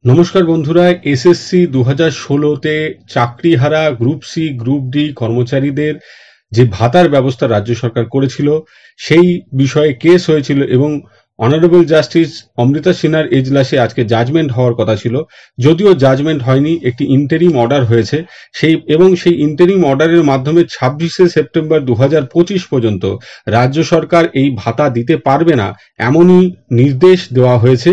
নমস্কার বন্ধুরা, এসএসসি 2016-তে চাকরিহারা গ্রুপ সি গ্রুপ ডি কর্মচারীদের যে ভাতার ব্যবস্থা রাজ্য সরকার করেছিল সেই বিষয়ে কেস হয়েছিল এবং অনারেবল জাস্টিস অমৃতা সিনহার এজলাসে আজকে জাজমেন্ট হওয়ার কথা ছিল। যদিও জাজমেন্ট হয়নি, একটি ইন্টারিম অর্ডার হয়েছে। সেই ইন্টারিম অর্ডারের মাধ্যমে 26শে সেপ্টেম্বর 2025 পর্যন্ত রাজ্য সরকার এই ভাতা দিতে পারবে না এমনই নির্দেশ দেওয়া হয়েছে।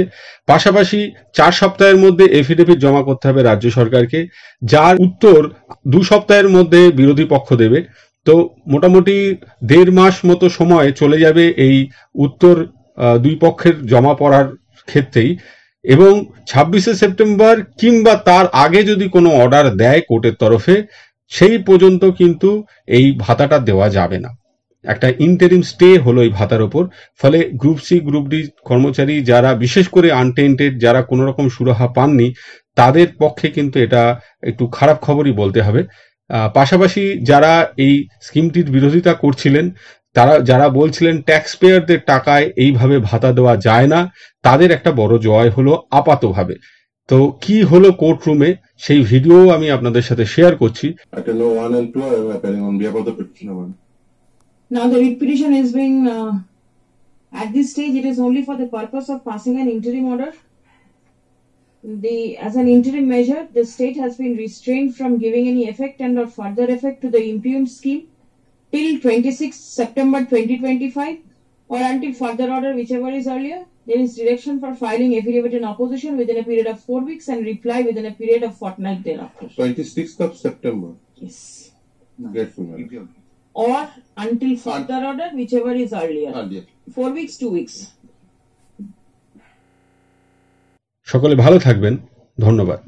পাশাপাশি 4 সপ্তাহের মধ্যে এফিডেভিট জমা করতে হবে রাজ্য সরকারকে, যার উত্তর 2 সপ্তাহের মধ্যে বিরোধী পক্ষ দেবে। তো মোটামুটি 1.5 মাস মতো সময় চলে যাবে এই উত্তর দুই পক্ষের জমা পড়ার ক্ষেত্রেই। এবং 26শে সেপ্টেম্বর কিংবা তার আগে যদি কোনো অর্ডার দেয় কোর্টের তরফে, সেই পর্যন্ত কিন্তু এই ভাতাটা দেওয়া যাবে না। একটা ইন্টারিম স্টে হলো এই ভাতার ওপর। ফলে গ্রুপ সি গ্রুপ ডি কর্মচারী যারা বিশেষ করে আনটেন্টেড, যারা কোনো রকম সুরাহা পাননি, তাদের পক্ষে কিন্তু এটা একটু খারাপ খবরই বলতে হবে। পাশাপাশি যারা এই স্কিমটির বিরোধিতা করছিলেন, তারা যারা বলছিলেন ট্যাক্স পেয়ারদের টাকায় এইভাবে ভাতা দেওয়া যায় না, তাদের একটা বড় জয় হলো আপাতভাবে। তো কি হলো কোর্ট রুমে, সেই ভিডিও আমি আপনাদের সাথে শেয়ার করছি। Now the writ petition is being, at this stage it is only for the purpose of passing an interim order. As an interim measure, the state has been restrained from giving any effect and or further effect to the impugned scheme till 26 September 2025 or until further order, whichever is earlier. There is direction for filing affidavit in opposition within a period of 4 weeks and reply within a period of fortnight thereafter. 26th of September? Yes. Grateful. Or until further order, whichever is earlier. 4 weeks, 2 weeks. সকলে ভালো থাকবেন, ধন্যবাদ।